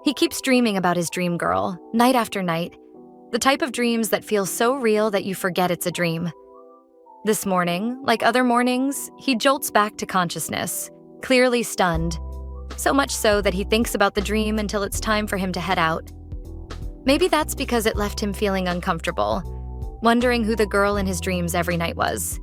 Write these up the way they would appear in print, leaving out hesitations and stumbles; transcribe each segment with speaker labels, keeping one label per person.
Speaker 1: He keeps dreaming about his dream girl, night after night, the type of dreams that feel so real that you forget it's a dream. This morning, like other mornings, he jolts back to consciousness, clearly stunned, so much so that he thinks about the dream until it's time for him to head out. Maybe that's because it left him feeling uncomfortable, wondering who the girl in his dreams every night was.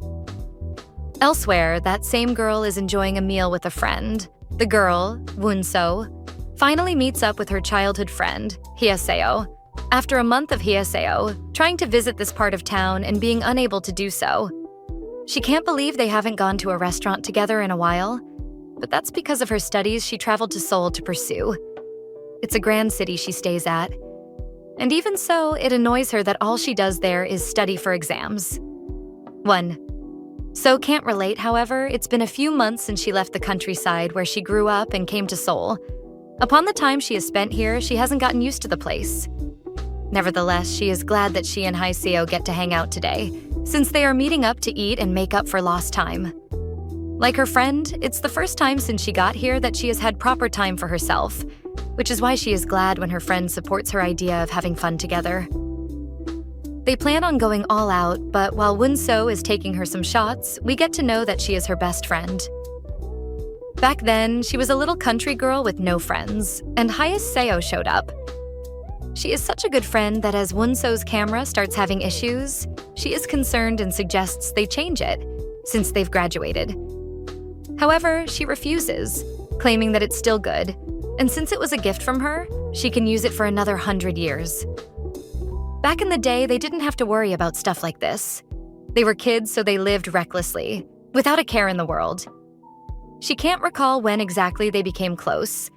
Speaker 1: Elsewhere, that same girl is enjoying a meal with a friend. The girl, Woo-seo, finally meets up with her childhood friend, Seo. After a month of Seo trying to visit this part of town and being unable to do so. She can't believe they haven't gone to a restaurant together in a while, but that's because of her studies she traveled to Seoul to pursue. It's a grand city she stays at. And even so, it annoys her that all she does there is study for exams. 1. So can't relate, however, it's been a few months since she left the countryside where she grew up and came to Seoul. Upon the time she has spent here, she hasn't gotten used to the place. Nevertheless, she is glad that she and Seo get to hang out today, since they are meeting up to eat and make up for lost time. Like her friend, it's the first time since she got here that she has had proper time for herself, which is why she is glad when her friend supports her idea of having fun together. They plan on going all out, but while Woo-seo is taking her some shots, we get to know that she is her best friend. Back then, she was a little country girl with no friends, and Seo showed up. She is such a good friend that as Woo-seo's camera starts having issues, she is concerned and suggests they change it, since they've graduated. However, she refuses, claiming that it's still good, and since it was a gift from her, she can use it for another 100 years. Back in the day, they didn't have to worry about stuff like this. They were kids, so they lived recklessly, without a care in the world. She can't recall when exactly they became close,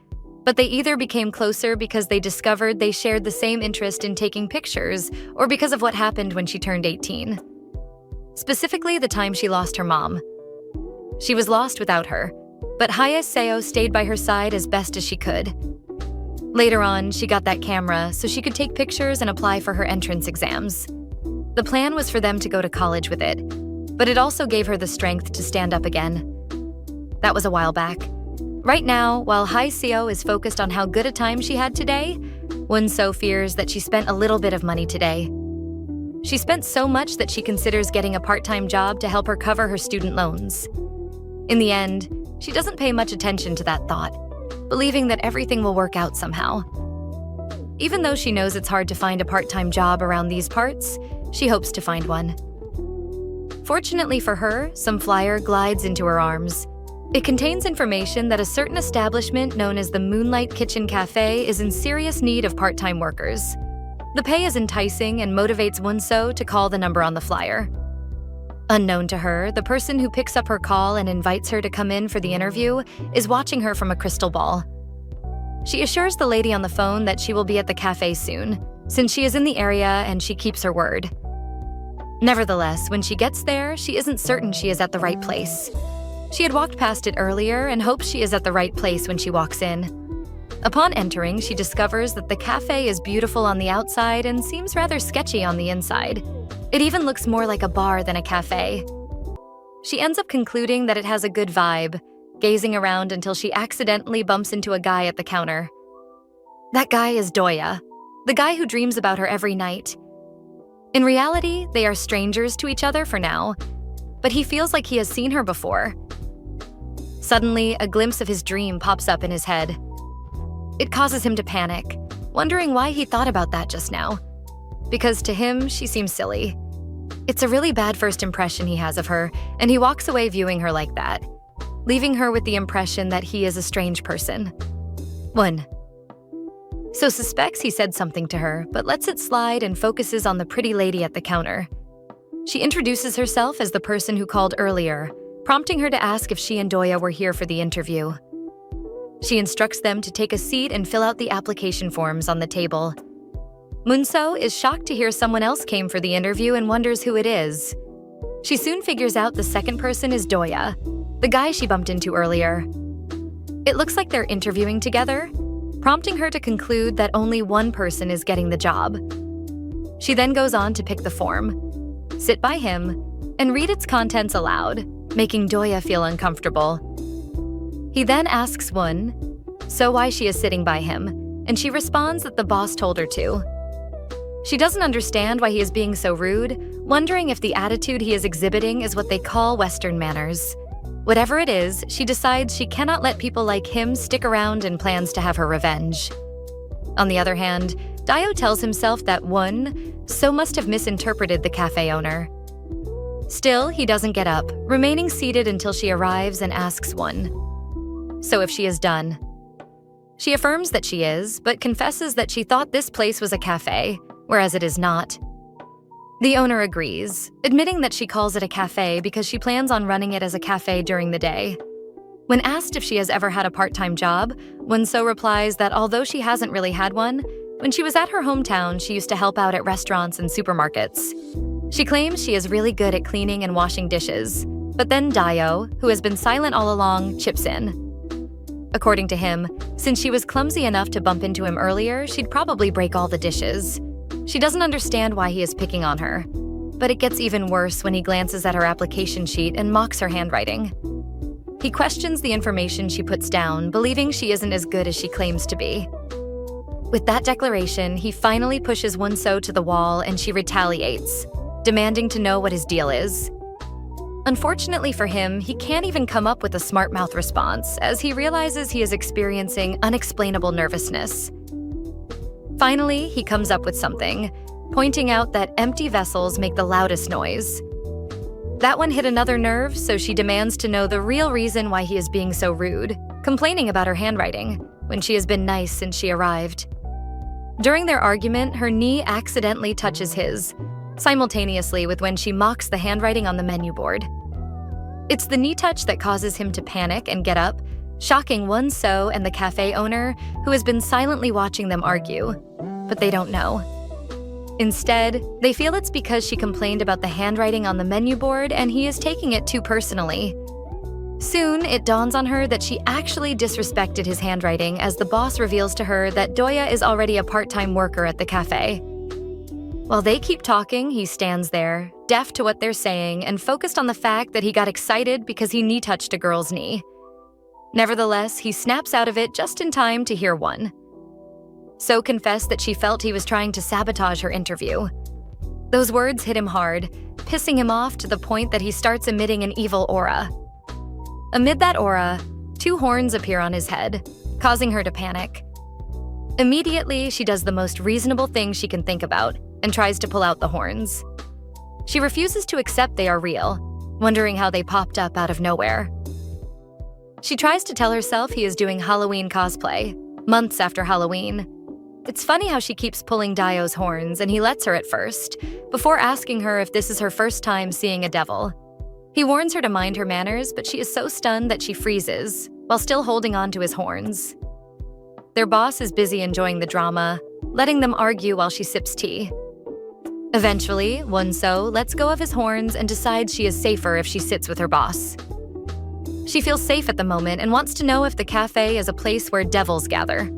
Speaker 1: but they either became closer because they discovered they shared the same interest in taking pictures or because of what happened when she turned 18. Specifically, the time she lost her mom. She was lost without her, but Seo stayed by her side as best as she could. Later on, she got that camera so she could take pictures and apply for her entrance exams. The plan was for them to go to college with it, but it also gave her the strength to stand up again. That was a while back. Right now, while Seo is focused on how good a time she had today, Woo-seo fears that she spent a little bit of money today. She spent so much that she considers getting a part-time job to help her cover her student loans. In the end, she doesn't pay much attention to that thought, believing that everything will work out somehow. Even though she knows it's hard to find a part-time job around these parts, she hopes to find one. Fortunately for her, some flyer glides into her arms. It contains information that a certain establishment known as the Moonlight Kitchen Cafe is in serious need of part-time workers. The pay is enticing and motivates Woo-seo to call the number on the flyer. Unknown to her, the person who picks up her call and invites her to come in for the interview is watching her from a crystal ball. She assures the lady on the phone that she will be at the cafe soon, since she is in the area and she keeps her word. Nevertheless, when she gets there, she isn't certain she is at the right place. She had walked past it earlier and hopes she is at the right place when she walks in. Upon entering, she discovers that the cafe is beautiful on the outside and seems rather sketchy on the inside. It even looks more like a bar than a cafe. She ends up concluding that it has a good vibe, gazing around until she accidentally bumps into a guy at the counter. That guy is Doyah, the guy who dreams about her every night. In reality, they are strangers to each other for now, but he feels like he has seen her before. Suddenly, a glimpse of his dream pops up in his head. It causes him to panic, wondering why he thought about that just now. Because to him, she seems silly. It's a really bad first impression he has of her, and he walks away viewing her like that, leaving her with the impression that he is a strange person. 1. So suspects he said something to her, but lets it slide and focuses on the pretty lady at the counter. She introduces herself as the person who called earlier, prompting her to ask if she and Doyah were here for the interview. She instructs them to take a seat and fill out the application forms on the table. Woo-seo is shocked to hear someone else came for the interview and wonders who it is. She soon figures out the second person is Doyah, the guy she bumped into earlier. It looks like they're interviewing together, prompting her to conclude that only one person is getting the job. She then goes on to pick the form, sit by him, and read its contents aloud, making Doyah feel uncomfortable. He then asks Woo-seo why she is sitting by him, and she responds that the boss told her to. She doesn't understand why he is being so rude, wondering if the attitude he is exhibiting is what they call Western manners. Whatever it is, she decides she cannot let people like him stick around and plans to have her revenge. On the other hand, Doyah tells himself that Seo must have misinterpreted the cafe owner. Still, he doesn't get up, remaining seated until she arrives and asks so if she is done. She affirms that she is, but confesses that she thought this place was a cafe, whereas it is not. The owner agrees, admitting that she calls it a cafe because she plans on running it as a cafe during the day. When asked if she has ever had a part-time job, Seo replies that although she hasn't really had one, when she was at her hometown, she used to help out at restaurants and supermarkets. She claims she is really good at cleaning and washing dishes, but then Doyah, who has been silent all along, chips in. According to him, since she was clumsy enough to bump into him earlier, she'd probably break all the dishes. She doesn't understand why he is picking on her. But it gets even worse when he glances at her application sheet and mocks her handwriting. He questions the information she puts down, believing she isn't as good as she claims to be. With that declaration, he finally pushes Seo to the wall and she retaliates, demanding to know what his deal is. Unfortunately for him, he can't even come up with a smart mouth response as he realizes he is experiencing unexplainable nervousness. Finally, he comes up with something, pointing out that empty vessels make the loudest noise. That one hit another nerve, so she demands to know the real reason why he is being so rude, complaining about her handwriting, when she has been nice since she arrived. During their argument, her knee accidentally touches his, simultaneously with when she mocks the handwriting on the menu board. It's the knee touch that causes him to panic and get up, shocking Seo and the cafe owner, who has been silently watching them argue, but they don't know. Instead, they feel it's because she complained about the handwriting on the menu board and he is taking it too personally. Soon, it dawns on her that she actually disrespected his handwriting as the boss reveals to her that Doyah is already a part-time worker at the cafe. While they keep talking, he stands there, deaf to what they're saying and focused on the fact that he got excited because he knee-touched a girl's knee. Nevertheless, he snaps out of it just in time to hear Seo confessed that she felt he was trying to sabotage her interview. Those words hit him hard, pissing him off to the point that he starts emitting an evil aura. Amid that aura, 2 horns appear on his head, causing her to panic. Immediately, she does the most reasonable thing she can think about and tries to pull out the horns. She refuses to accept they are real, wondering how they popped up out of nowhere. She tries to tell herself he is doing Halloween cosplay, months after Halloween. It's funny how she keeps pulling Doyah's horns and he lets her at first, before asking her if this is her first time seeing a devil. He warns her to mind her manners, but she is so stunned that she freezes, while still holding on to his horns. Their boss is busy enjoying the drama, letting them argue while she sips tea. Eventually, Seo lets go of his horns and decides she is safer if she sits with her boss. She feels safe at the moment and wants to know if the cafe is a place where devils gather.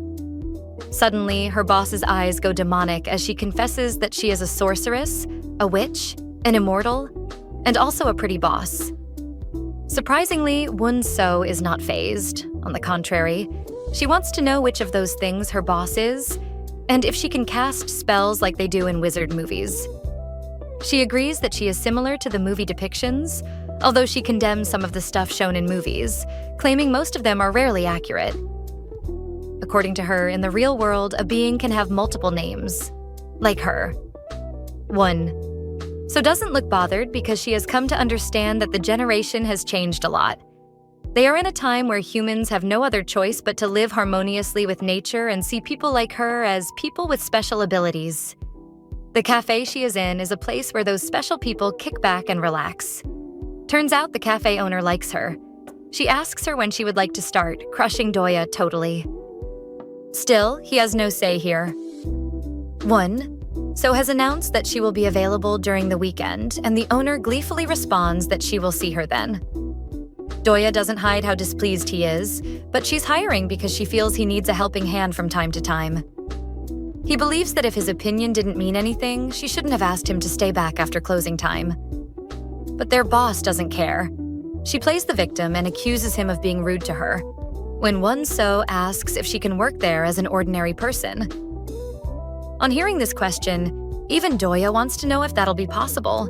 Speaker 1: Suddenly, her boss's eyes go demonic as she confesses that she is a sorceress, a witch, an immortal, and also a pretty boss. Surprisingly, Seo is not fazed. On the contrary, she wants to know which of those things her boss is, and if she can cast spells like they do in wizard movies. She agrees that she is similar to the movie depictions, although she condemns some of the stuff shown in movies, claiming most of them are rarely accurate. According to her, in the real world, a being can have multiple names, like her. So doesn't look bothered because she has come to understand that the generation has changed a lot. They are in a time where humans have no other choice but to live harmoniously with nature and see people like her as people with special abilities. The cafe she is in is a place where those special people kick back and relax. Turns out the cafe owner likes her. She asks her when she would like to start, crushing Doyah totally. Still, he has no say here. Seo has announced that she will be available during the weekend, and the owner gleefully responds that she will see her then. Doyah doesn't hide how displeased he is, but she's hiring because she feels he needs a helping hand from time to time. He believes that if his opinion didn't mean anything, she shouldn't have asked him to stay back after closing time. But their boss doesn't care. She plays the victim and accuses him of being rude to her. when Woo asks if she can work there as an ordinary person. On hearing this question, even Doyah wants to know if that'll be possible.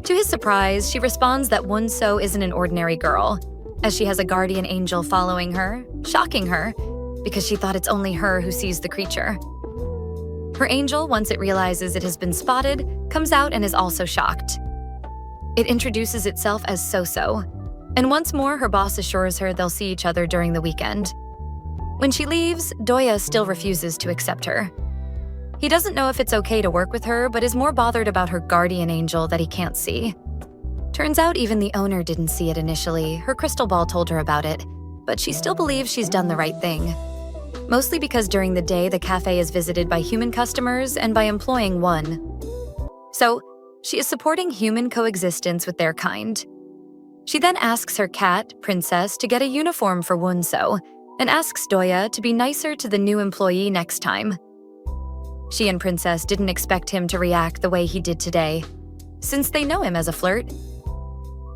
Speaker 1: To his surprise, she responds that Woo isn't an ordinary girl, as she has a guardian angel following her, shocking her, because she thought it's only her who sees the creature. Her angel, once it realizes it has been spotted, comes out and is also shocked. It introduces itself as So, and once more her boss assures her they'll see each other during the weekend. When she leaves, Doyah still refuses to accept her. He doesn't know if it's okay to work with her, but is more bothered about her guardian angel that he can't see. Turns out even the owner didn't see it initially. Her crystal ball told her about it, but she still believes she's done the right thing. Mostly because during the day the cafe is visited by human customers and by employing one. So, she is supporting human coexistence with their kind. She then asks her cat, Princess, to get a uniform for Woo and asks Doyah to be nicer to the new employee next time. She and Princess didn't expect him to react the way he did today, since they know him as a flirt.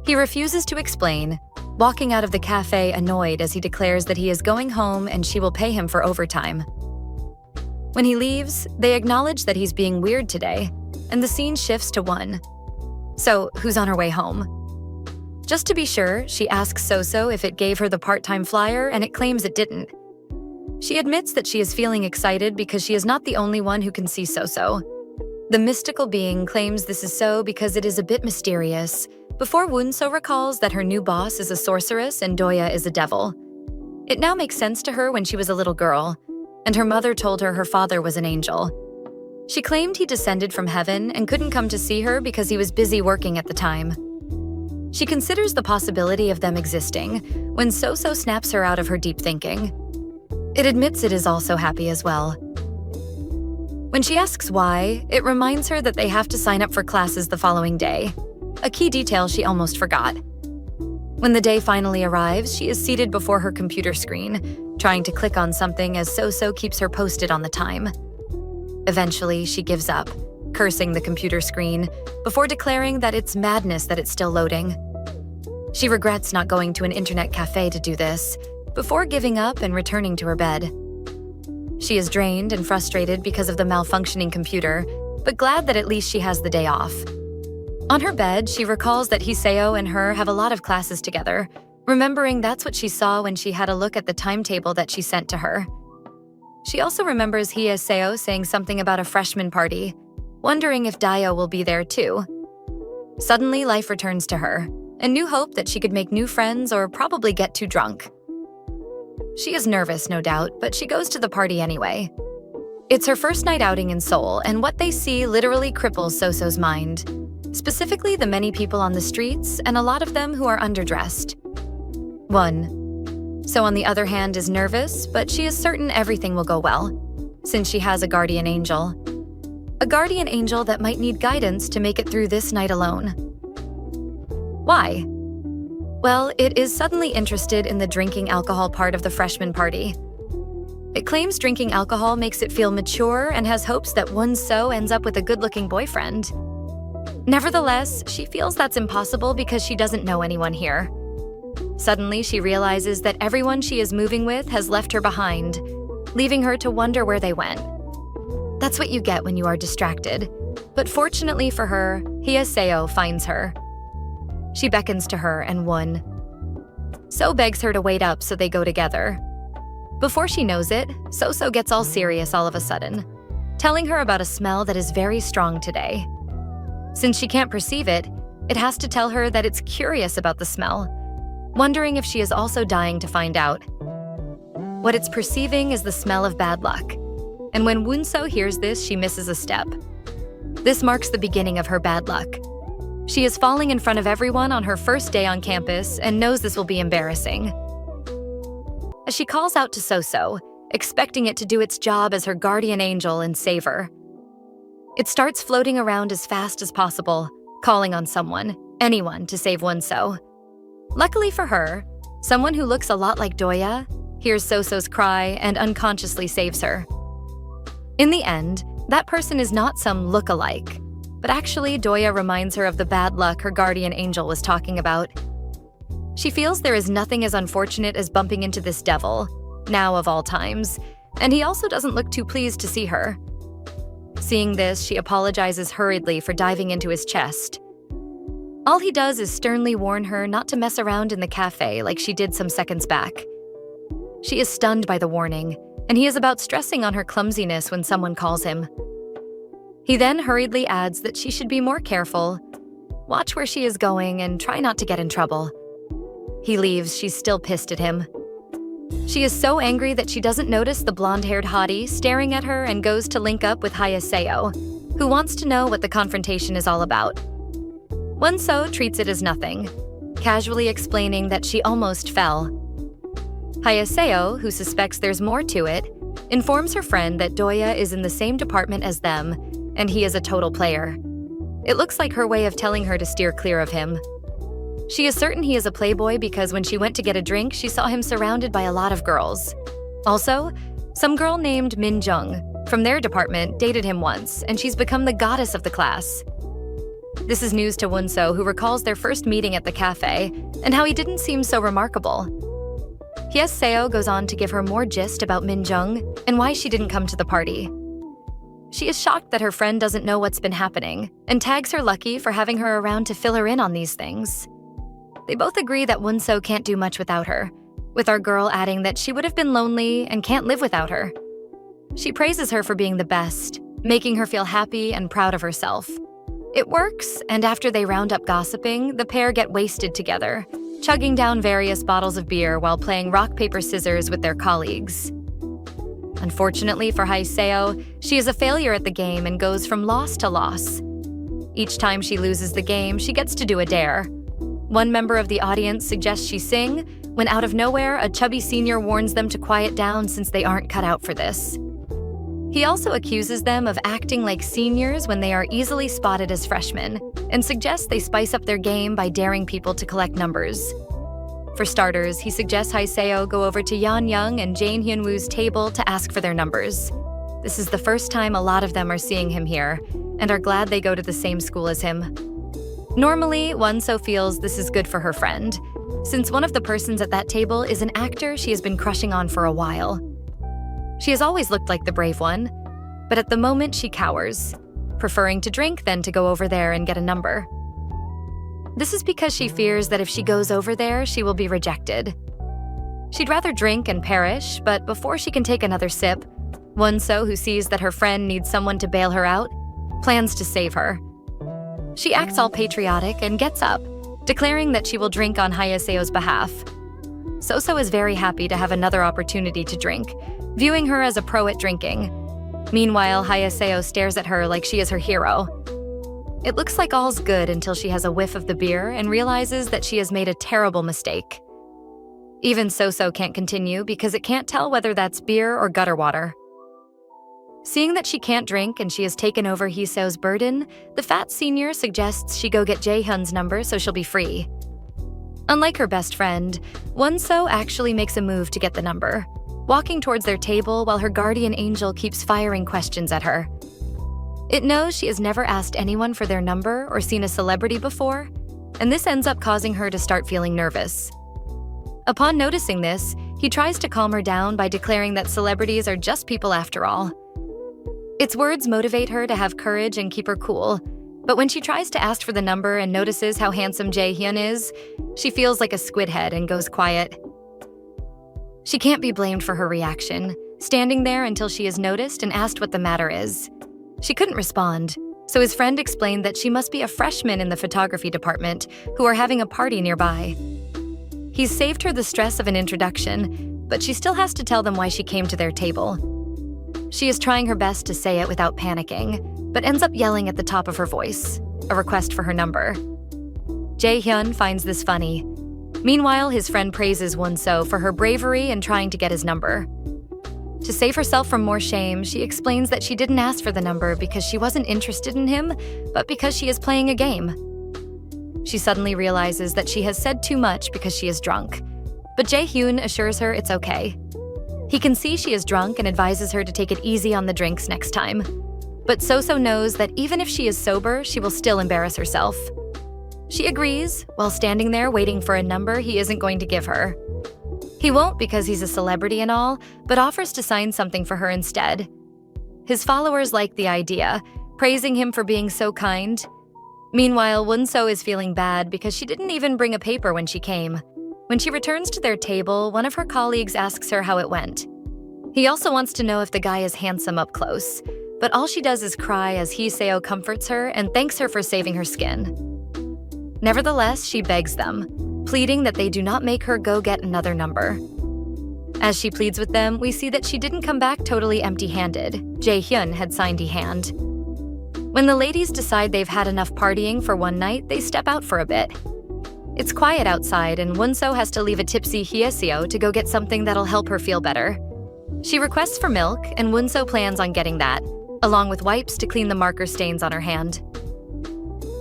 Speaker 1: He refuses to explain, walking out of the cafe annoyed as he declares that he is going home and she will pay him for overtime. When he leaves, they acknowledge that he's being weird today, and the scene shifts to Woo. So, who's on her way home? Just to be sure, she asks So if it gave her the part-time flyer, and it claims it didn't. She admits that she is feeling excited because she is not the only one who can see So. The mystical being claims this is so because it is a bit mysterious, before Woo recalls that her new boss is a sorceress and Doyah is a devil. It now makes sense to her when she was a little girl, and her mother told her her father was an angel. She claimed he descended from heaven and couldn't come to see her because he was busy working at the time. She considers the possibility of them existing when So snaps her out of her deep thinking. It admits it is also happy as well. When she asks why, it reminds her that they have to sign up for classes the following day, a key detail she almost forgot. When the day finally arrives, she is seated before her computer screen, trying to click on something as So keeps her posted on the time. Eventually, she gives up, cursing the computer screen, before declaring that it's madness that it's still loading. She regrets not going to an internet cafe to do this, before giving up and returning to her bed. She is drained and frustrated because of the malfunctioning computer, but glad that at least she has the day off. On her bed, she recalls that Seo and her have a lot of classes together, remembering that's what she saw when she had a look at the timetable that she sent to her. She also remembers Seo saying something about a freshman party, wondering if Doyah will be there too. Suddenly, life returns to her, and new hope that she could make new friends or probably get too drunk. She is nervous, no doubt, but she goes to the party anyway. It's her first night outing in Seoul, and what they see literally cripples So's mind, specifically the many people on the streets and a lot of them who are underdressed. So on the other hand is nervous, but she is certain everything will go well, since she has a guardian angel. A guardian angel that might need guidance to make it through this night alone. Why? Well, it is suddenly interested in the drinking alcohol part of the freshman party. It claims drinking alcohol makes it feel mature and has hopes that Woo ends up with a good-looking boyfriend. Nevertheless, she feels that's impossible because she doesn't know anyone here. Suddenly, she realizes that everyone she is moving with has left her behind, leaving her to wonder where they went. That's what you get when you are distracted. But fortunately for her, Seo finds her. She beckons to her and Woo. So begs her to wait up so they go together. Before she knows it, So gets all serious all of a sudden, telling her about a smell that is very strong today. Since she can't perceive it, it has to tell her that it's curious about the smell, wondering if she is also dying to find out. What it's perceiving is the smell of bad luck, and when Woo hears this, she misses a step. This marks the beginning of her bad luck. She is falling in front of everyone on her first day on campus and knows this will be embarrassing. As she calls out to So, expecting it to do its job as her guardian angel and save her. It starts floating around as fast as possible, calling on someone, anyone, to save Woo. Luckily for her, someone who looks a lot like Doyah hears So's cry and unconsciously saves her. In the end, that person is not some look-alike, but actually Doyah reminds her of the bad luck her guardian angel was talking about. She feels there is nothing as unfortunate as bumping into this devil, now of all times, and he also doesn't look too pleased to see her. Seeing this, she apologizes hurriedly for diving into his chest. All he does is sternly warn her not to mess around in the cafe like she did some seconds back. She is stunned by the warning, and he is about stressing on her clumsiness when someone calls him. He then hurriedly adds that she should be more careful, watch where she is going, and try not to get in trouble. He leaves, she's still pissed at him. She is so angry that she doesn't notice the blonde-haired hottie staring at her and goes to link up with Seo, who wants to know what the confrontation is all about. Woo treats it as nothing, casually explaining that she almost fell. Seo, who suspects there's more to it, informs her friend that Doyah is in the same department as them, and he is a total player. It looks like her way of telling her to steer clear of him. She is certain he is a playboy because when she went to get a drink, she saw him surrounded by a lot of girls. Also, some girl named Min Jung from their department dated him once, and she's become the goddess of the class. This is news to Woo, who recalls their first meeting at the cafe and how he didn't seem so remarkable. Seo goes on to give her more gist about Min Jung and why she didn't come to the party. She is shocked that her friend doesn't know what's been happening and tags her lucky for having her around to fill her in on these things. They both agree that Woo can't do much without her, with our girl adding that she would have been lonely and can't live without her. She praises her for being the best, making her feel happy and proud of herself. It works, and after they round up gossiping, the pair get wasted together, chugging down various bottles of beer while playing rock, paper, scissors with their colleagues. Unfortunately for Seo, she is a failure at the game and goes from loss to loss. Each time she loses the game, she gets to do a dare. One member of the audience suggests she sing, when out of nowhere, a chubby senior warns them to quiet down since they aren't cut out for this. He also accuses them of acting like seniors when they are easily spotted as freshmen, and suggests they spice up their game by daring people to collect numbers. For starters, he suggests Seo go over to Yeon Young and Jang Hyun Woo's table to ask for their numbers. This is the first time a lot of them are seeing him here, and are glad they go to the same school as him. Normally, Woo feels this is good for her friend, since one of the persons at that table is an actor she has been crushing on for a while. She has always looked like the brave one, but at the moment she cowers, preferring to drink than to go over there and get a number. This is because she fears that if she goes over there, she will be rejected. She'd rather drink and perish, but before she can take another sip, Woo, who sees that her friend needs someone to bail her out, plans to save her. She acts all patriotic and gets up, declaring that she will drink on Seo's behalf. Seo is very happy to have another opportunity to drink, viewing her as a pro at drinking. Meanwhile, Seo stares at her like she is her hero. It looks like all's good until she has a whiff of the beer and realizes that she has made a terrible mistake. Even Seo can't continue because it can't tell whether that's beer or gutter water. Seeing that she can't drink and she has taken over Seo's burden, the fat senior suggests she go get Jaehyun's number so she'll be free. Unlike her best friend, Woo actually makes a move to get the number, walking towards their table while her guardian angel keeps firing questions at her. It knows she has never asked anyone for their number or seen a celebrity before, and this ends up causing her to start feeling nervous. Upon noticing this, he tries to calm her down by declaring that celebrities are just people after all. Its words motivate her to have courage and keep her cool, but when she tries to ask for the number and notices how handsome Jaehyun is, she feels like a squid head and goes quiet. She can't be blamed for her reaction, standing there until she is noticed and asked what the matter is. She couldn't respond, so his friend explained that she must be a freshman in the photography department who are having a party nearby. He's saved her the stress of an introduction, but she still has to tell them why she came to their table. She is trying her best to say it without panicking, but ends up yelling at the top of her voice, a request for her number. Jaehyun finds this funny. Meanwhile, his friend praises Woo for her bravery in trying to get his number. To save herself from more shame, she explains that she didn't ask for the number because she wasn't interested in him, but because she is playing a game. She suddenly realizes that she has said too much because she is drunk, but Jaehyun assures her it's okay. He can see she is drunk and advises her to take it easy on the drinks next time. But Seo knows that even if she is sober, she will still embarrass herself. She agrees, while standing there waiting for a number he isn't going to give her. He won't because he's a celebrity and all, but offers to sign something for her instead. His followers like the idea, praising him for being so kind. Meanwhile, Woo is feeling bad because she didn't even bring a paper when she came. When she returns to their table, one of her colleagues asks her how it went. He also wants to know if the guy is handsome up close, but all she does is cry as Seo comforts her and thanks her for saving her skin. Nevertheless, she begs them, pleading that they do not make her go get another number. As she pleads with them, we see that she didn't come back totally empty-handed. Jaehyun had signed a hand. When the ladies decide they've had enough partying for one night, they step out for a bit. It's quiet outside, and Woo has to leave a tipsy Seo to go get something that'll help her feel better. She requests for milk, and Woo plans on getting that, along with wipes to clean the marker stains on her hand.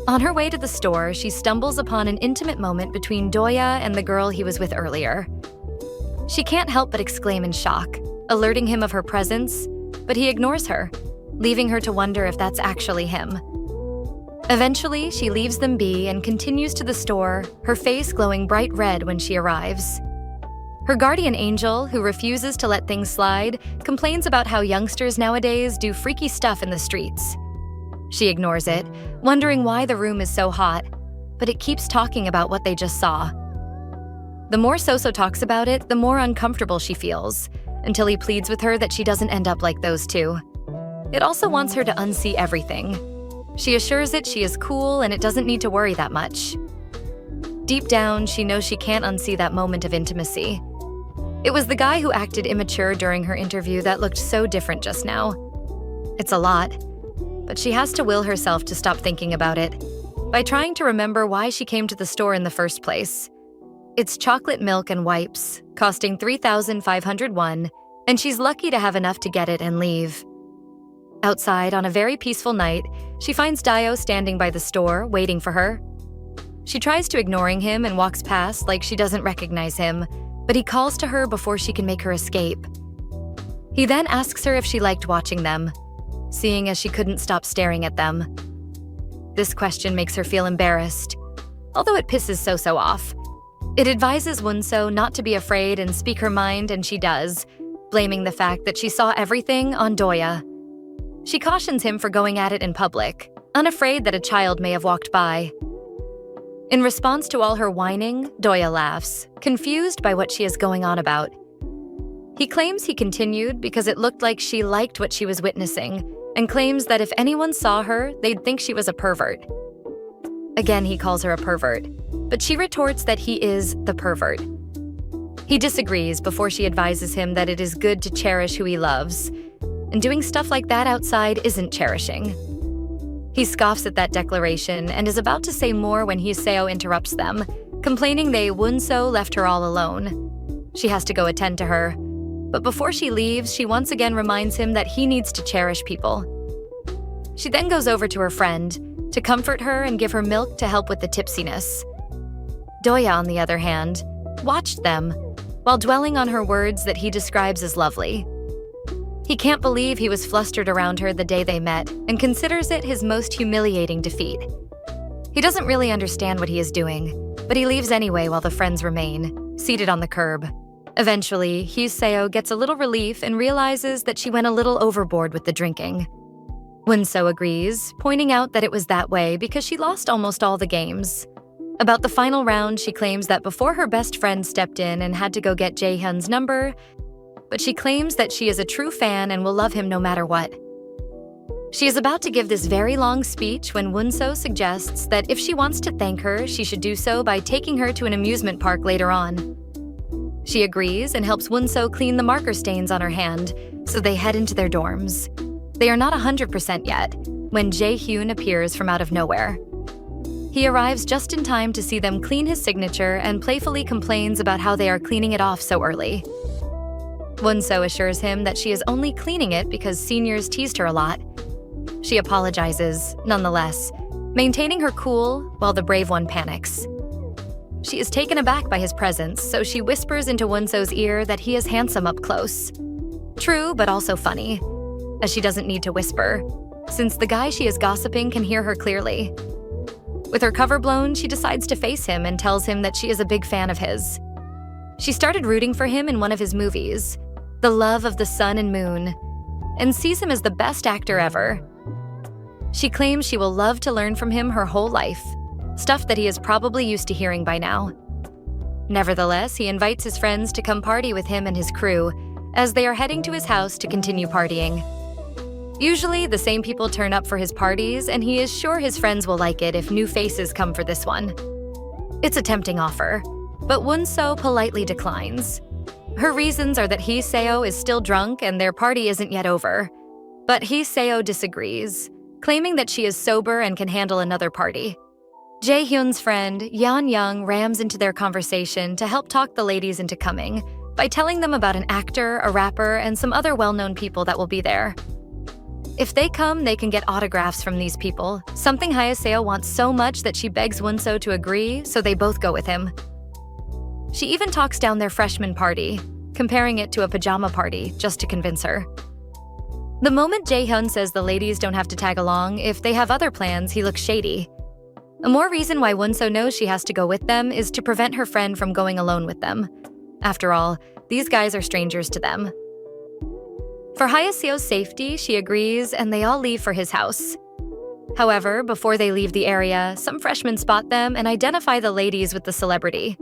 Speaker 1: On her way to the store, she stumbles upon an intimate moment between Doyah and the girl he was with earlier. She can't help but exclaim in shock, alerting him of her presence, but he ignores her, leaving her to wonder if that's actually him. Eventually, she leaves them be and continues to the store, her face glowing bright red when she arrives. Her guardian angel, who refuses to let things slide, complains about how youngsters nowadays do freaky stuff in the streets. She ignores it, wondering why the room is so hot, but it keeps talking about what they just saw. The more Soso talks about it, the more uncomfortable she feels, until he pleads with her that she doesn't end up like those two. It also wants her to unsee everything. She assures it she is cool and it doesn't need to worry that much. Deep down, she knows she can't unsee that moment of intimacy. It was the guy who acted immature during her interview that looked so different just now. It's a lot, but she has to will herself to stop thinking about it by trying to remember why she came to the store in the first place. It's chocolate milk and wipes, costing 3,500 won, and she's lucky to have enough to get it and leave. Outside, on a very peaceful night, she finds Dio standing by the store, waiting for her. She tries to ignoring him and walks past like she doesn't recognize him, but he calls to her before she can make her escape. He then asks her if she liked watching them, seeing as she couldn't stop staring at them. This question makes her feel embarrassed, although it pisses Soso off. It advises Woo not to be afraid and speak her mind, and she does, blaming the fact that she saw everything on Doyah. She cautions him for going at it in public, unafraid that a child may have walked by. In response to all her whining, Doyah laughs, confused by what she is going on about. He claims he continued because it looked like she liked what she was witnessing, and claims that if anyone saw her, they'd think she was a pervert. Again, he calls her a pervert, but she retorts that he is the pervert. He disagrees before she advises him that it is good to cherish who he loves, and doing stuff like that outside isn't cherishing. He scoffs at that declaration and is about to say more when Seo interrupts them, complaining Woo left her all alone. She has to go attend to her, but before she leaves, she once again reminds him that he needs to cherish people. She then goes over to her friend to comfort her and give her milk to help with the tipsiness. Doyah, on the other hand, watched them while dwelling on her words that he describes as lovely. He can't believe he was flustered around her the day they met and considers it his most humiliating defeat. He doesn't really understand what he is doing, but he leaves anyway while the friends remain, seated on the curb. Eventually, Seo gets a little relief and realizes that she went a little overboard with the drinking. Woo agrees, pointing out that it was that way because she lost almost all the games. About the final round, she claims that before her best friend stepped in and had to go get Jaehyun's number, but she claims that she is a true fan and will love him no matter what. She is about to give this very long speech when Woo suggests that if she wants to thank her, she should do so by taking her to an amusement park later on. She agrees and helps Woo clean the marker stains on her hand, so they head into their dorms. They are not 100% yet, when Jaehyun appears from out of nowhere. He arrives just in time to see them clean his signature and playfully complains about how they are cleaning it off so early. Woo assures him that she is only cleaning it because seniors teased her a lot. She apologizes, nonetheless, maintaining her cool while the brave one panics. She is taken aback by his presence, so she whispers into Woo's ear that he is handsome up close. True, but also funny, as she doesn't need to whisper, since the guy she is gossiping can hear her clearly. With her cover blown, she decides to face him and tells him that she is a big fan of his. She started rooting for him in one of his movies, The Love of the Sun and Moon, and sees him as the best actor ever. She claims she will love to learn from him her whole life, stuff that he is probably used to hearing by now. Nevertheless, he invites his friends to come party with him and his crew, as they are heading to his house to continue partying. Usually, the same people turn up for his parties, and he is sure his friends will like it if new faces come for this one. It's a tempting offer, but Woo-seo politely declines. Her reasons are that Seo is still drunk and their party isn't yet over. But Seo disagrees, claiming that she is sober and can handle another party. Jaehyun's friend, Yeon rams into their conversation to help talk the ladies into coming by telling them about an actor, a rapper, and some other well-known people that will be there. If they come, they can get autographs from these people, something Seo wants so much that she begs Woo-seo to agree, so they both go with him. She even talks down their freshman party, comparing it to a pajama party, just to convince her. The moment Jaehyun says the ladies don't have to tag along, if they have other plans, he looks shady. A more reason why Woo-seo knows she has to go with them is to prevent her friend from going alone with them. After all, these guys are strangers to them. For Seo's safety, she agrees, and they all leave for his house. However, before they leave the area, some freshmen spot them and identify the ladies with the celebrity.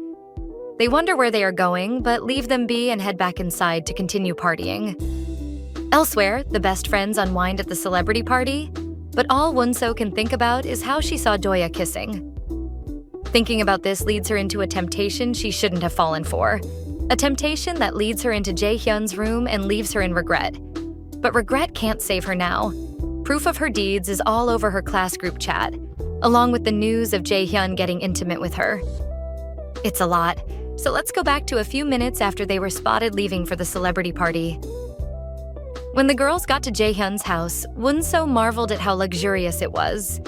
Speaker 1: They wonder where they are going, but leave them be and head back inside to continue partying. Elsewhere, the best friends unwind at the celebrity party, but all Woo-seo can think about is how she saw Doyah kissing. Thinking about this leads her into a temptation she shouldn't have fallen for. A temptation that leads her into Jaehyun's room and leaves her in regret. But regret can't save her now. Proof of her deeds is all over her class group chat, along with the news of Jaehyun getting intimate with her. It's a lot, so let's go back to a few minutes after they were spotted leaving for the celebrity party. When the girls got to Jaehyun's house, Woo-seo marveled at how luxurious it was.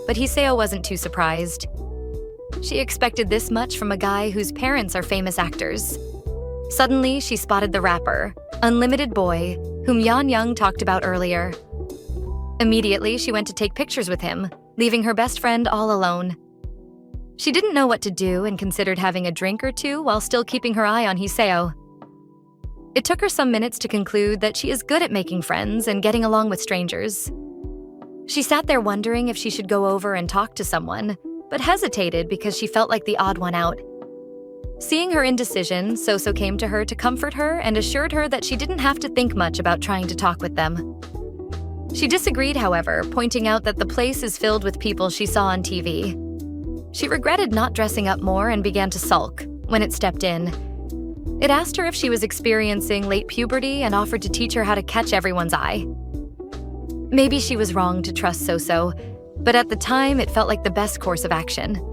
Speaker 1: But Seo wasn't too surprised. She expected this much from a guy whose parents are famous actors. Suddenly, she spotted the rapper, Unlimited Boy, whom Yeon talked about earlier. Immediately, she went to take pictures with him, leaving her best friend all alone. She didn't know what to do and considered having a drink or two while still keeping her eye on Seo. It took her some minutes to conclude that she is good at making friends and getting along with strangers. She sat there wondering if she should go over and talk to someone, but hesitated because she felt like the odd one out. Seeing her indecision, Seo came to her to comfort her and assured her that she didn't have to think much about trying to talk with them. She disagreed, however, pointing out that the place is filled with people she saw on TV. She regretted not dressing up more and began to sulk when it stepped in. It asked her if she was experiencing late puberty and offered to teach her how to catch everyone's eye. Maybe she was wrong to trust Seo, but at the time it felt like the best course of action.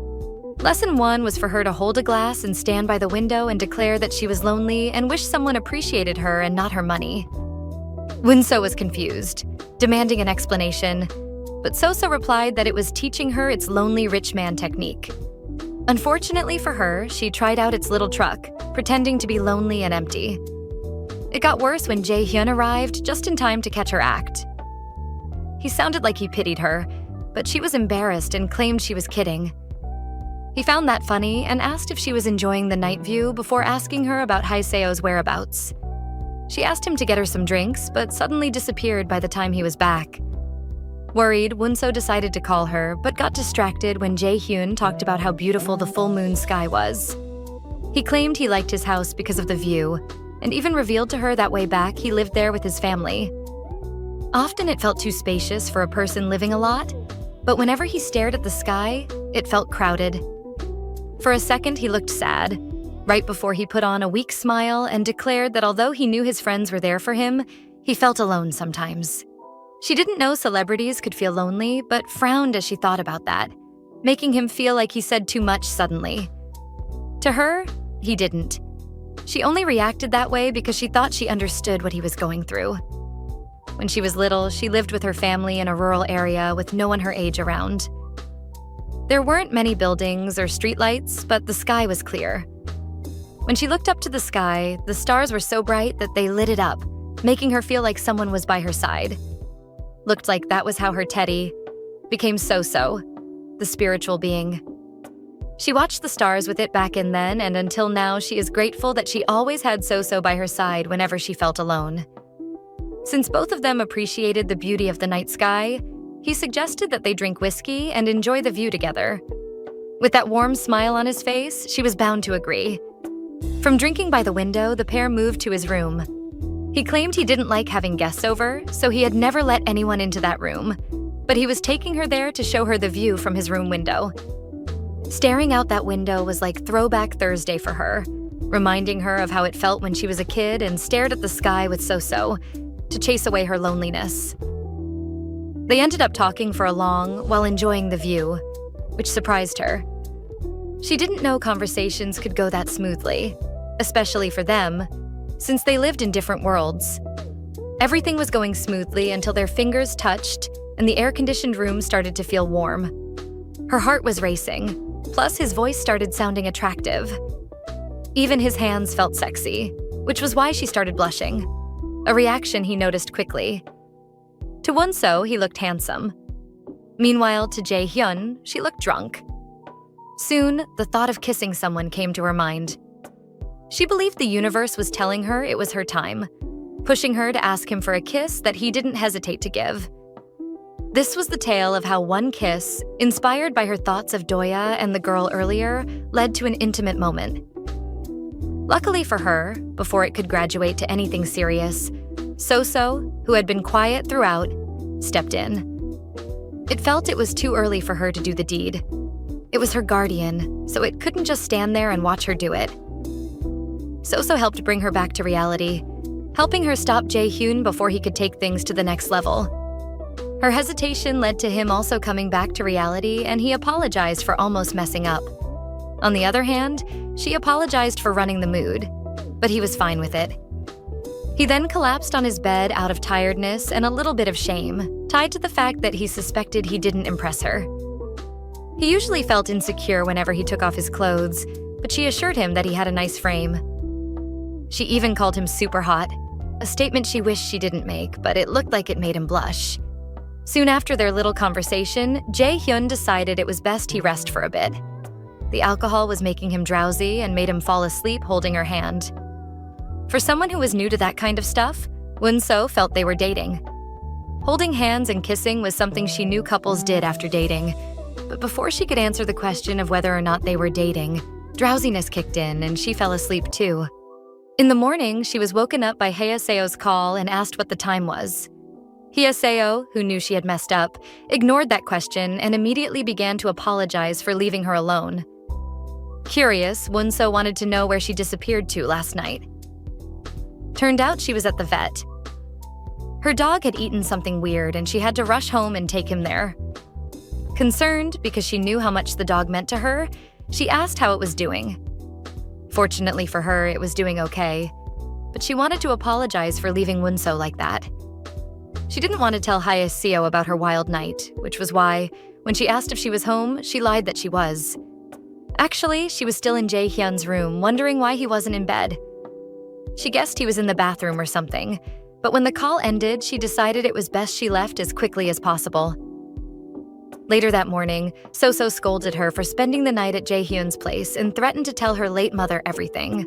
Speaker 1: Lesson 1 was for her to hold a glass and stand by the window and declare that she was lonely and wished someone appreciated her and not her money. Woo-seo was confused, demanding an explanation, but Seo replied that it was teaching her its lonely rich man technique. Unfortunately for her, she tried out its little truck, pretending to be lonely and empty. It got worse when Jaehyun arrived just in time to catch her act. He sounded like he pitied her, but she was embarrassed and claimed she was kidding. He found that funny and asked if she was enjoying the night view before asking her about Seo's whereabouts. She asked him to get her some drinks, but suddenly disappeared by the time he was back. Worried, Woo-seo decided to call her, but got distracted when Jaehyun talked about how beautiful the full moon sky was. He claimed he liked his house because of the view, and even revealed to her that way back he lived there with his family. Often it felt too spacious for a person living a lot, but whenever he stared at the sky, it felt crowded. For a second, he looked sad, right before he put on a weak smile and declared that although he knew his friends were there for him, he felt alone sometimes. She didn't know celebrities could feel lonely, but frowned as she thought about that, making him feel like he said too much suddenly. To her, he didn't. She only reacted that way because she thought she understood what he was going through. When she was little, she lived with her family in a rural area with no one her age around. There weren't many buildings or streetlights, but the sky was clear. When she looked up to the sky, the stars were so bright that they lit it up, making her feel like someone was by her side. Looked like that was how her teddy became So-So. the spiritual being. She watched the stars with it back in then, and until now, she is grateful that she always had Seo by her side whenever she felt alone. Since both of them appreciated the beauty of the night sky, he suggested that they drink whiskey and enjoy the view together. With that warm smile on his face, she was bound to agree. From drinking by the window, the pair moved to his room. He claimed he didn't like having guests over, so he had never let anyone into that room, but he was taking her there to show her the view from his room window. Staring out that window was like Throwback Thursday for her, reminding her of how it felt when she was a kid and stared at the sky with Seo to chase away her loneliness. They ended up talking for a long while enjoying the view, which surprised her. She didn't know conversations could go that smoothly, especially for them, since they lived in different worlds. Everything was going smoothly until their fingers touched and the air-conditioned room started to feel warm. Her heart was racing, plus his voice started sounding attractive. Even his hands felt sexy, which was why she started blushing, a reaction he noticed quickly. To Woo, he looked handsome. Meanwhile, to Jaehyun, she looked drunk. Soon, the thought of kissing someone came to her mind. She believed the universe was telling her it was her time, pushing her to ask him for a kiss that he didn't hesitate to give. This was the tale of how one kiss, inspired by her thoughts of Doyah and the girl earlier, led to an intimate moment. Luckily for her, before it could graduate to anything serious, Seo, who had been quiet throughout, stepped in. It felt it was too early for her to do the deed. It was her guardian, so it couldn't just stand there and watch her do it. Seo helped bring her back to reality, helping her stop Jaehyun before he could take things to the next level. Her hesitation led to him also coming back to reality, and he apologized for almost messing up. On the other hand, she apologized for running the mood, but he was fine with it. He then collapsed on his bed out of tiredness and a little bit of shame, tied to the fact that he suspected he didn't impress her. He usually felt insecure whenever he took off his clothes, but she assured him that he had a nice frame. She even called him super hot, a statement she wished she didn't make, but it looked like it made him blush. Soon after their little conversation, Jaehyun decided it was best he rest for a bit. The alcohol was making him drowsy and made him fall asleep holding her hand. For someone who was new to that kind of stuff, Woo felt they were dating. Holding hands and kissing was something she knew couples did after dating, but before she could answer the question of whether or not they were dating, drowsiness kicked in and she fell asleep too. In the morning, she was woken up by Seo's call and asked what the time was. Seo, who knew she had messed up, ignored that question and immediately began to apologize for leaving her alone. Curious, Woo wanted to know where she disappeared to last night. Turned out she was at the vet. Her dog had eaten something weird and she had to rush home and take him there. Concerned, because she knew how much the dog meant to her, she asked how it was doing. Fortunately for her, it was doing okay, but she wanted to apologize for leaving Woo like that. She didn't want to tell Seo about her wild night, which was why, when she asked if she was home, she lied that she was. Actually, she was still in Jaehyun's room, wondering why he wasn't in bed. She guessed he was in the bathroom or something, but when the call ended, she decided it was best she left as quickly as possible. Later that morning, Seo scolded her for spending the night at Jaehyun's place and threatened to tell her late mother everything.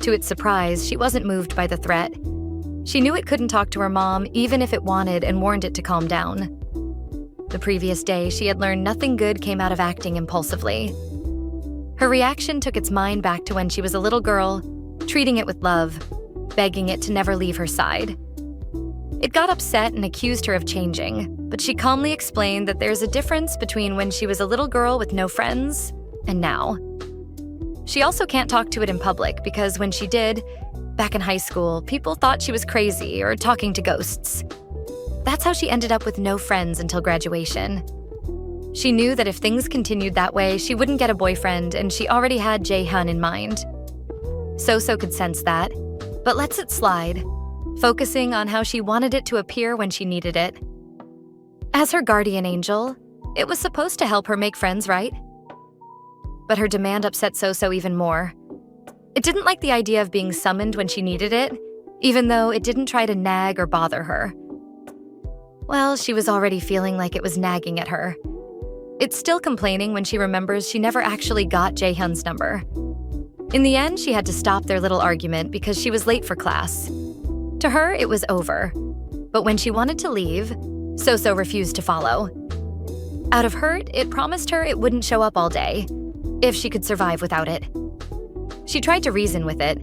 Speaker 1: To its surprise, she wasn't moved by the threat. She knew it couldn't talk to her mom even if it wanted and warned it to calm down. The previous day, she had learned nothing good came out of acting impulsively. Her reaction took its mind back to when she was a little girl, treating it with love, begging it to never leave her side. It got upset and accused her of changing, but she calmly explained that there's a difference between when she was a little girl with no friends and now. She also can't talk to it in public because when she did, back in high school, people thought she was crazy or talking to ghosts. That's how she ended up with no friends until graduation. She knew that if things continued that way, she wouldn't get a boyfriend, and she already had Jaehyun in mind. Seo could sense that, but lets it slide, focusing on how she wanted it to appear when she needed it. As her guardian angel, it was supposed to help her make friends, right? But her demand upset Seo even more. It didn't like the idea of being summoned when she needed it, even though it didn't try to nag or bother her. Well, she was already feeling like it was nagging at her. It's still complaining when she remembers she never actually got Jaehyun's number. In the end, she had to stop their little argument because she was late for class. To her, it was over. But when she wanted to leave, Seo refused to follow. Out of hurt, it promised her it wouldn't show up all day, if she could survive without it. She tried to reason with it,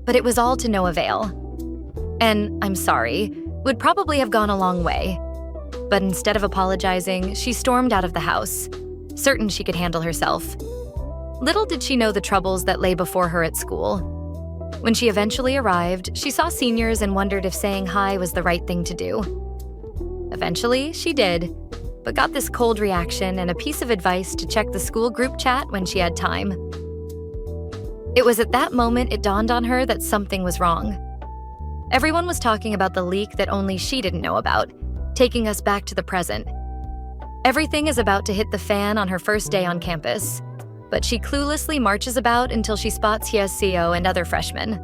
Speaker 1: but it was all to no avail. And, I'm sorry, would probably have gone a long way. But instead of apologizing, she stormed out of the house, certain she could handle herself. Little did she know the troubles that lay before her at school. When she eventually arrived, she saw seniors and wondered if saying hi was the right thing to do. Eventually, she did, but got this cold reaction and a piece of advice to check the school group chat when she had time. It was at that moment it dawned on her that something was wrong. Everyone was talking about the leak that only she didn't know about, taking us back to the present. Everything is about to hit the fan on her first day on campus, but she cluelessly marches about until she spots Seo and other freshmen.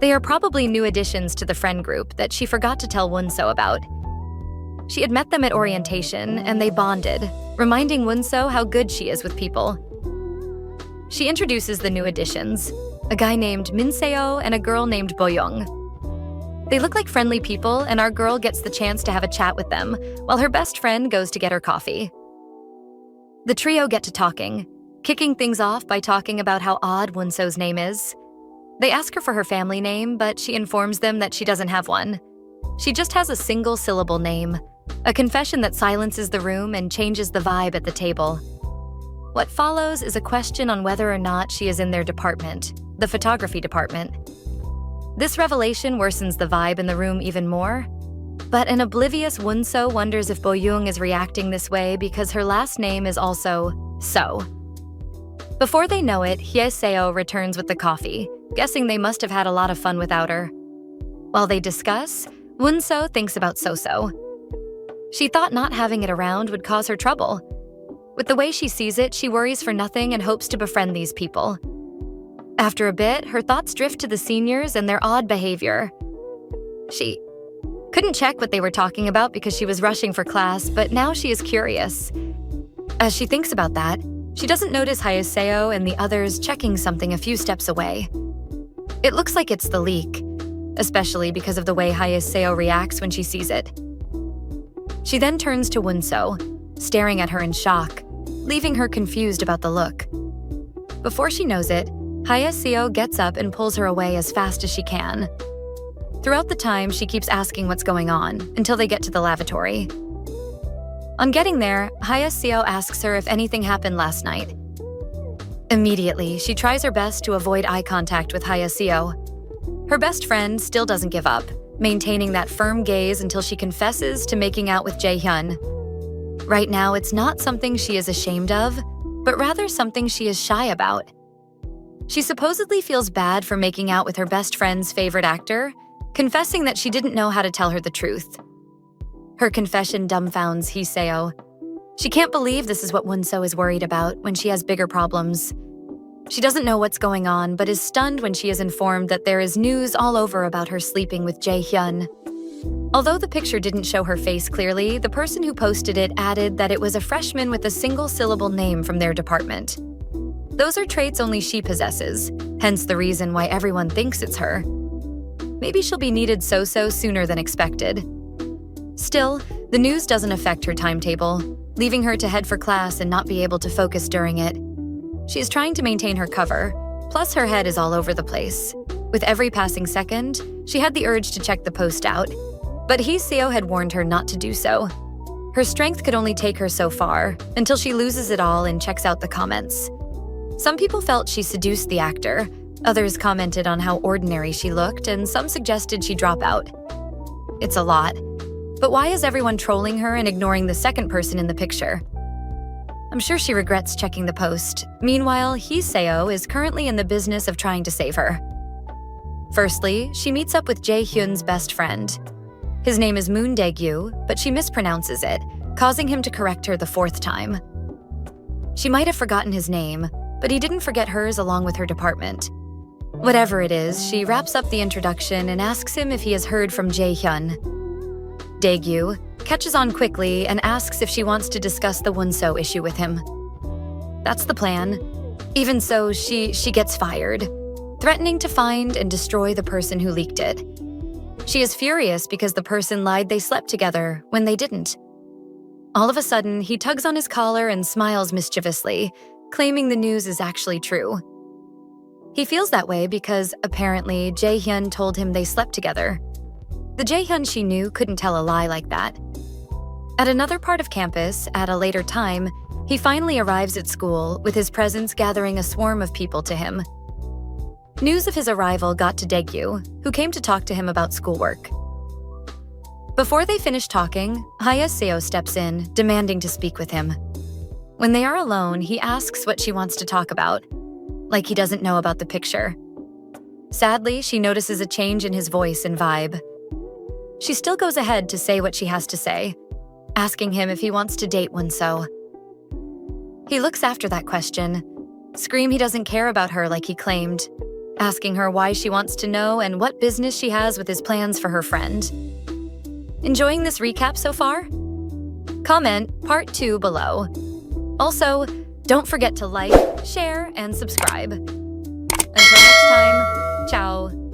Speaker 1: They are probably new additions to the friend group that she forgot to tell Woo about. She had met them at orientation, and they bonded, reminding Woo how good she is with people. She introduces the new additions, a guy named Seo and a girl named Boyoung. They look like friendly people, and our girl gets the chance to have a chat with them, while her best friend goes to get her coffee. The trio get to talking, kicking things off by talking about how odd Woo's name is. They ask her for her family name, but she informs them that she doesn't have one. She just has a single-syllable name, a confession that silences the room and changes the vibe at the table. What follows is a question on whether or not she is in their department, the photography department. This revelation worsens the vibe in the room even more, but an oblivious Woo wonders if Boyoung is reacting this way because her last name is also So. Before they know it, Seo returns with the coffee, guessing they must have had a lot of fun without her. While they discuss, Woo thinks about So. She thought not having it around would cause her trouble. With the way she sees it, she worries for nothing and hopes to befriend these people. After a bit, her thoughts drift to the seniors and their odd behavior. She couldn't check what they were talking about because she was rushing for class, but now she is curious. As she thinks about that, she doesn't notice Seo and the others checking something a few steps away. It looks like it's the leak, especially because of the way Seo reacts when she sees it. She then turns to Woo, staring at her in shock, leaving her confused about the look. Before she knows it, Seo gets up and pulls her away as fast as she can. Throughout the time, she keeps asking what's going on until they get to the lavatory. On getting there, Seo asks her if anything happened last night. Immediately, she tries her best to avoid eye contact with Seo. Her best friend still doesn't give up, maintaining that firm gaze until she confesses to making out with Jaehyun. Right now, it's not something she is ashamed of, but rather something she is shy about. She supposedly feels bad for making out with her best friend's favorite actor, confessing that she didn't know how to tell her the truth. Her confession dumbfounds Seo. She can't believe this is what Woo is worried about when she has bigger problems. She doesn't know what's going on, but is stunned when she is informed that there is news all over about her sleeping with Jaehyun. Although the picture didn't show her face clearly, the person who posted it added that it was a freshman with a single-syllable name from their department. Those are traits only she possesses, hence the reason why everyone thinks it's her. Maybe she'll be needed so sooner than expected. Still, the news doesn't affect her timetable, leaving her to head for class and not be able to focus during it. She is trying to maintain her cover, plus her head is all over the place. With every passing second, she had the urge to check the post out, but Seo had warned her not to do so. Her strength could only take her so far, until she loses it all and checks out the comments. Some people felt she seduced the actor, others commented on how ordinary she looked, and some suggested she drop out. It's a lot. But why is everyone trolling her and ignoring the second person in the picture? I'm sure she regrets checking the post. Meanwhile, Seo is currently in the business of trying to save her. Firstly, she meets up with Jaehyun's best friend. His name is Moon Daegu, but she mispronounces it, causing him to correct her the fourth time. She might have forgotten his name, but he didn't forget hers along with her department. Whatever it is, she wraps up the introduction and asks him if he has heard from Jaehyun. Daegu, catches on quickly and asks if she wants to discuss the Wonso issue with him. That's the plan. Even so, she gets fired, threatening to find and destroy the person who leaked it. She is furious because the person lied they slept together when they didn't. All of a sudden, he tugs on his collar and smiles mischievously, claiming the news is actually true. He feels that way because, apparently, Jaehyun told him they slept together. The Jaehyun she knew couldn't tell a lie like that. At another part of campus, at a later time, he finally arrives at school, with his presence gathering a swarm of people to him. News of his arrival got to Daegyu, who came to talk to him about schoolwork. Before they finish talking, Haya Seo steps in, demanding to speak with him. When they are alone, he asks what she wants to talk about, like he doesn't know about the picture. Sadly, she notices a change in his voice and vibe. She still goes ahead to say what she has to say, asking him if he wants to date Wonso. He looks after that question, scream he doesn't care about her like he claimed, asking her why she wants to know and what business she has with his plans for her friend. Enjoying this recap so far? Comment part 2 below. Also, don't forget to like, share, and subscribe. Until next time, ciao.